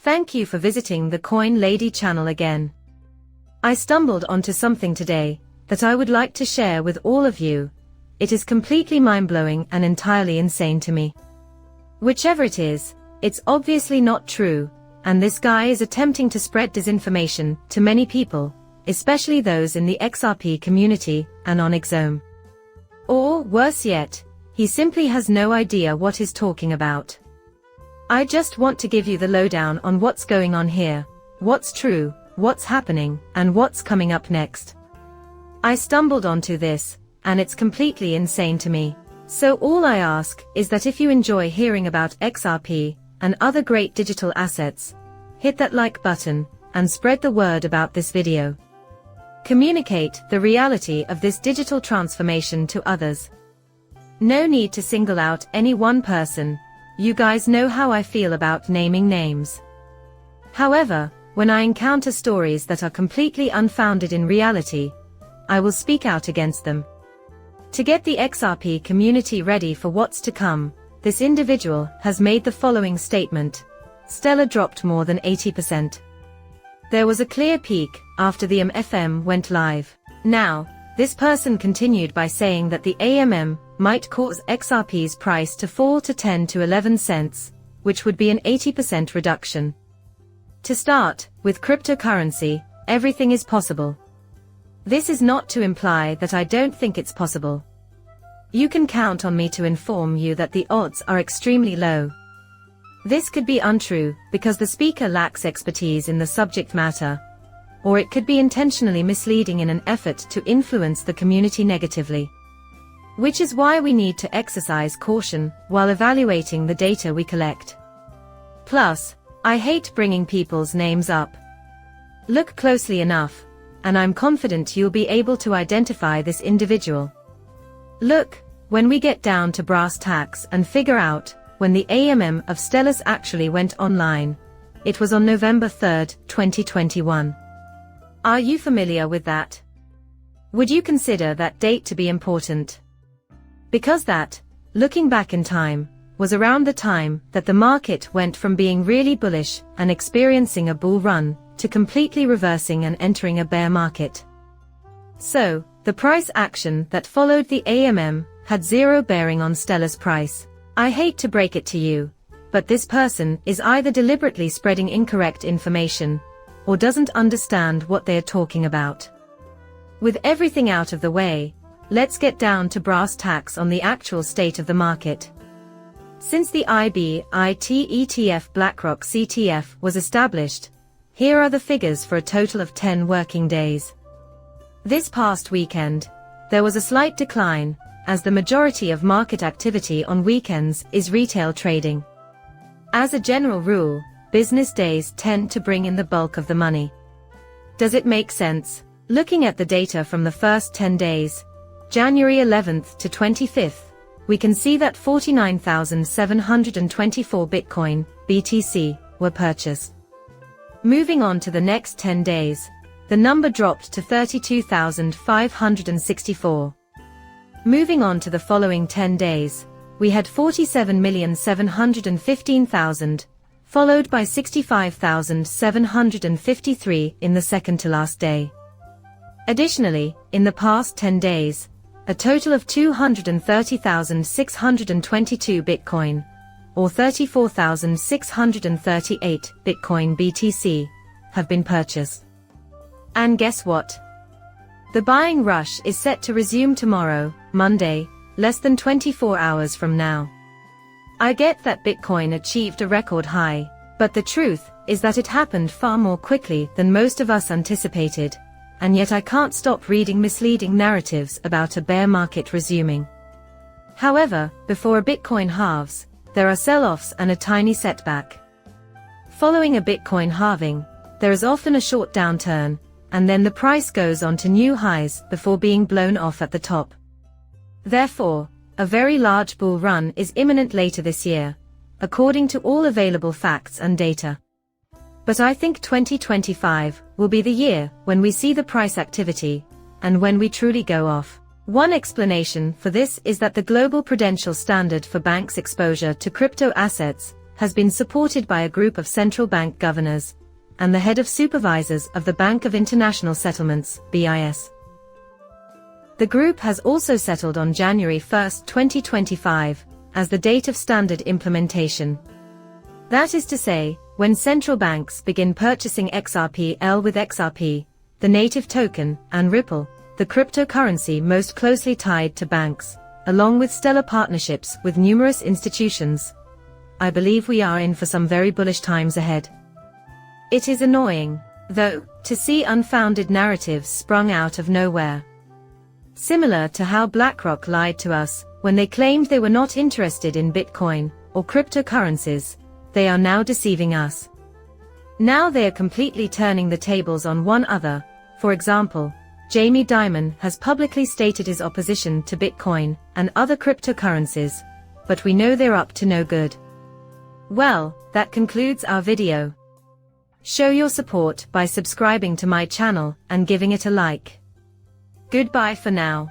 Thank you for visiting the Coin Lady channel again. I stumbled onto something today that I would like to share with all of you. It is completely mind-blowing and entirely insane to me. Whichever it is, it's obviously not true, and this guy is attempting to spread disinformation to many people, especially those in the XRP community and on Exome. Or, worse yet, he simply has no idea what he's talking about. I just want to give you the lowdown on what's going on here, what's true, what's happening, and what's coming up next. I stumbled onto this, and it's completely insane to me. So all I ask is that if you enjoy hearing about XRP and other great digital assets, hit that like button and spread the word about this video. Communicate the reality of this digital transformation to others. No need to single out any one person. You guys know how I feel about naming names. However, when I encounter stories that are completely unfounded in reality, I will speak out against them. To get the XRP community ready for what's to come, this individual has made the following statement. Stellar dropped more than 80%. There was a clear peak after the AMM went live. Now, this person continued by saying that the AMM might cause XRP's price to fall to 10 to 11 cents, which would be an 80% reduction. To start, with cryptocurrency, everything is possible. This is not to imply that I don't think it's possible. You can count on me to inform you that the odds are extremely low. This could be untrue because the speaker lacks expertise in the subject matter, or it could be intentionally misleading in an effort to influence the community negatively. Which is why we need to exercise caution while evaluating the data we collect. Plus, I hate bringing people's names up. Look closely enough, and I'm confident you'll be able to identify this individual. Look, when we get down to brass tacks and figure out when the AMM of Stellar actually went online, it was on November 3rd, 2021. Are you familiar with that? Would you consider that date to be important? Because that, looking back in time, was around the time that the market went from being really bullish and experiencing a bull run to completely reversing and entering a bear market. So, the price action that followed the AMM had zero bearing on Stellar's price. I hate to break it to you, but this person is either deliberately spreading incorrect information, or doesn't understand what they are talking about. With everything out of the way, let's get down to brass tacks on the actual state of the market. Since the IBIT ETF BlackRock CTF was established, here are the figures for a total of 10 working days. This past weekend, there was a slight decline, as the majority of market activity on weekends is retail trading. As a general rule, business days tend to bring in the bulk of the money. Does it make sense? Looking at the data from the first 10 days, January 11th to 25th, we can see that 49,724 Bitcoin, BTC, were purchased. Moving on to the next 10 days, the number dropped to 32,564. Moving on to the following 10 days, we had 47,715,000, followed by 65,753 in the second to last day. Additionally, in the past 10 days, a total of 230,622 Bitcoin, or 34,638 Bitcoin BTC, have been purchased. And guess what? The buying rush is set to resume tomorrow, Monday, less than 24 hours from now. I get that Bitcoin achieved a record high, but the truth is that it happened far more quickly than most of us anticipated, and yet I can't stop reading misleading narratives about a bear market resuming. However, before a Bitcoin halves, there are sell-offs and a tiny setback. Following a Bitcoin halving, there is often a short downturn, and then the price goes on to new highs before being blown off at the top. Therefore, a very large bull run is imminent later this year, according to all available facts and data. But I think 2025 will be the year when we see the price activity, and when we truly go off. One explanation for this is that the global prudential standard for banks' exposure to crypto assets has been supported by a group of central bank governors and the head of supervisors of the Bank of International Settlements, BIS. The group has also settled on January 1, 2025, as the date of standard implementation. That is to say, when central banks begin purchasing XRP-L with XRP, the native token, and Ripple, the cryptocurrency most closely tied to banks, along with stellar partnerships with numerous institutions. I believe we are in for some very bullish times ahead. It is annoying, though, to see unfounded narratives sprung out of nowhere. Similar to how BlackRock lied to us when they claimed they were not interested in Bitcoin or cryptocurrencies, they are now deceiving us. Now they are completely turning the tables on one another. For example, Jamie Dimon has publicly stated his opposition to Bitcoin and other cryptocurrencies, but we know they're up to no good. Well, that concludes our video. Show your support by subscribing to my channel and giving it a like. Goodbye for now.